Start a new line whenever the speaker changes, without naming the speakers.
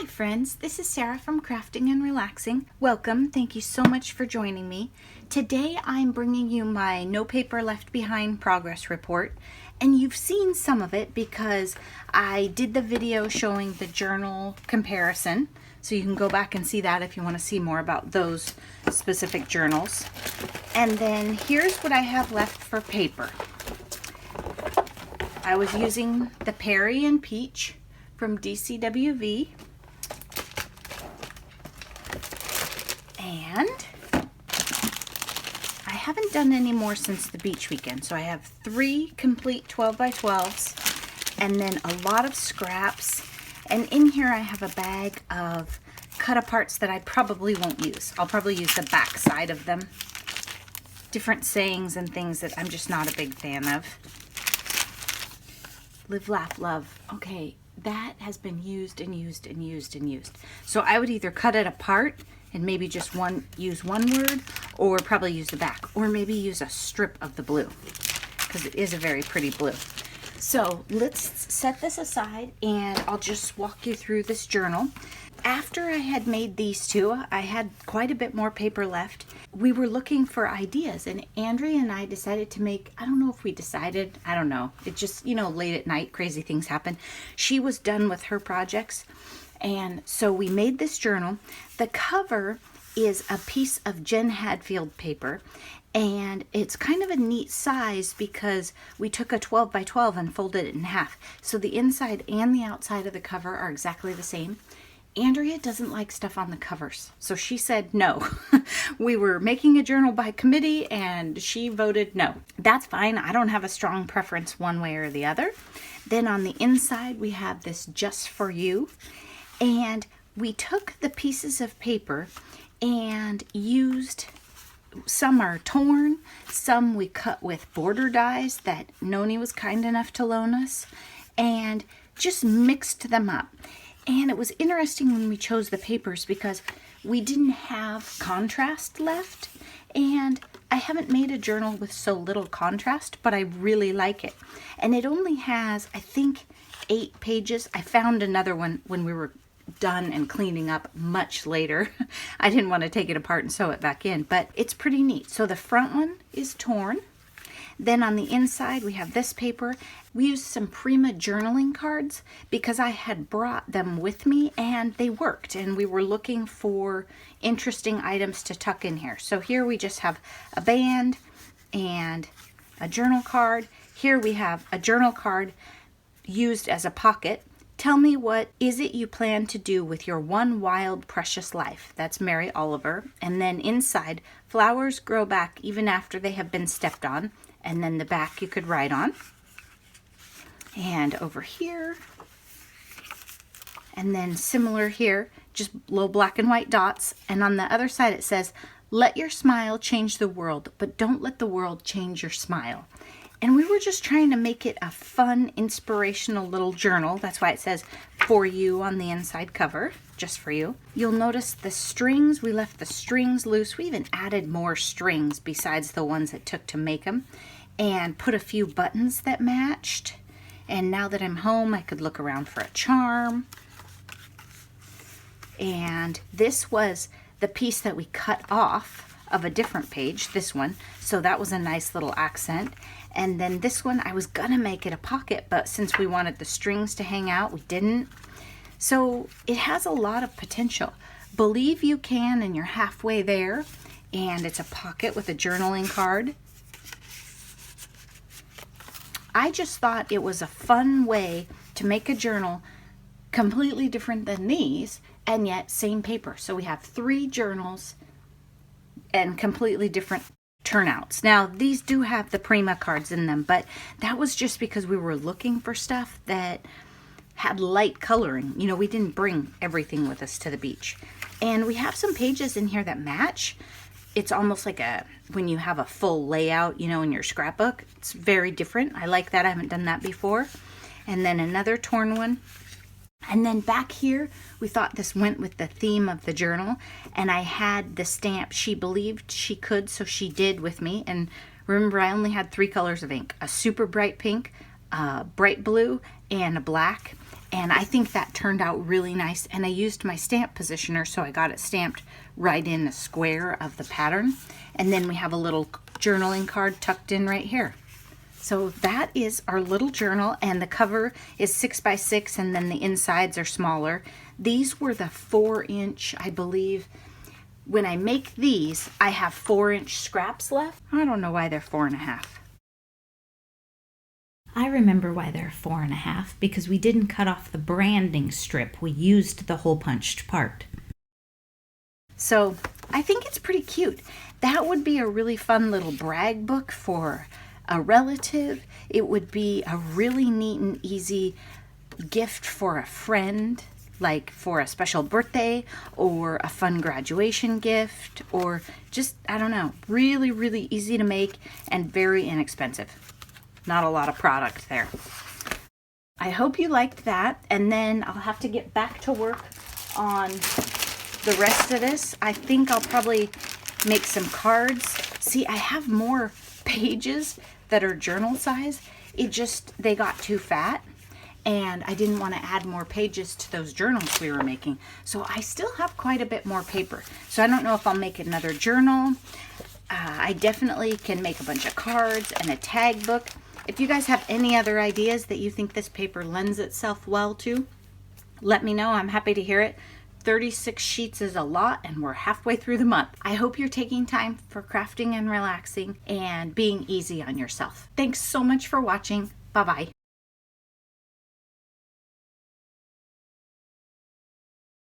Hi friends, this is Sarah from Crafting and Relaxing. Welcome, thank you so much for joining me. Today I'm bringing you my No Paper Left Behind progress report, and you've seen some of it because I did the video showing the journal comparison, so you can go back and see that if you want to see more about those specific journals. And then here's what I have left for paper. I was using the Perry and Peach from DCWV. And I haven't done any more since the beach weekend. So I have 3 complete 12 by 12s and then a lot of scraps. And in here I have a bag of cut aparts that I probably won't use. I'll probably use the back side of them. Different sayings and things that I'm just not a big fan of. Live, laugh, love. Okay, that has been used and used and used and used. So I would either cut it apart and maybe just use one word, or probably use the back, or maybe use a strip of the blue, because it is a very pretty blue. So let's set this aside and I'll just walk you through this journal. After I had made these two, I had quite a bit more paper left. We were looking for ideas, and Andrea and I decided to make, I don't know if we decided, I don't know. It just, late at night, crazy things happen. She was done with her projects, and so we made this journal. The cover is a piece of Jen Hadfield paper, and it's kind of a neat size because we took a 12 by 12 and folded it in half. So the inside and the outside of the cover are exactly the same. Andrea doesn't like stuff on the covers, so she said no. We were making a journal by committee and she voted no. That's fine. I don't have a strong preference one way or the other. Then on the inside we have this Just For You, and we took the pieces of paper and used, some are torn, some we cut with border dies that Noni was kind enough to loan us, and just mixed them up. And it was interesting when we chose the papers because we didn't have contrast left, and I haven't made a journal with so little contrast, but I really like it. And it only has, I think, 8 pages. I found another one when we were done and cleaning up much later. I didn't want to take it apart and sew it back in, but it's pretty neat. So the front one is torn. Then on the inside we have this paper. We used some Prima journaling cards because I had brought them with me and they worked, and we were looking for interesting items to tuck in here. So here we just have a band and a journal card. Here we have a journal card used as a pocket. Tell me, what is it you plan to do with your one wild, precious life? That's Mary Oliver. And then inside, flowers grow back even after they have been stepped on. And then the back you could write on. And over here, and then similar here, just little black and white dots. And on the other side it says, let your smile change the world, but don't let the world change your smile. And we were just trying to make it a fun, inspirational little journal. That's why it says For You on the inside cover, just for you. You'll notice the strings, we left the strings loose. We even added more strings besides the ones it took to make them, and put a few buttons that matched. And now that I'm home, I could look around for a charm. And this was the piece that we cut off of a different page, this one. So that was a nice little accent. And then this one, I was gonna make it a pocket, but since we wanted the strings to hang out, we didn't. So it has a lot of potential. Believe you can, and you're halfway there. And it's a pocket with a journaling card. I just thought it was a fun way to make a journal completely different than these, and yet same paper. So we have 3 journals and completely different turnouts. Now these do have the Prima cards in them, but that was just because we were looking for stuff that had light coloring. We didn't bring everything with us to the beach. And we have some pages in here that match. It's almost like when you have a full layout, in your scrapbook. It's very different. I like that. I haven't done that before. And then another torn one. And then back here, we thought this went with the theme of the journal. And I had the stamp, she believed she could, so she did with me. And remember, I only had 3 colors of ink. A super bright pink, a bright blue, and a black. And I think that turned out really nice. And I used my stamp positioner, so I got it stamped right in the square of the pattern. And then we have a little journaling card tucked in right here. So that is our little journal, and the cover is 6x6, and then the insides are smaller. These were the 4-inch, I believe. When I make these, I have 4-inch scraps left. I don't know why they're 4.5.
I remember why they're 4.5, because we didn't cut off the branding strip. We used the hole punched part.
So I think it's pretty cute. That would be a really fun little brag book for a relative. It would be a really neat and easy gift for a friend, like for a special birthday or a fun graduation gift, or just, I don't know, really, really easy to make and very inexpensive. Not a lot of product there. I hope you liked that, and then I'll have to get back to work on the rest of this. I think I'll probably make some cards. See, I have more pages that are journal size. They got too fat, and I didn't want to add more pages to those journals we were making. So I still have quite a bit more paper. So I don't know if I'll make another journal. I definitely can make a bunch of cards and a tag book. If you guys have any other ideas that you think this paper lends itself well to, let me know. I'm happy to hear it. 36 sheets is a lot, and we're halfway through the month. I hope you're taking time for crafting and relaxing and being easy on yourself. Thanks so much for watching. Bye-bye.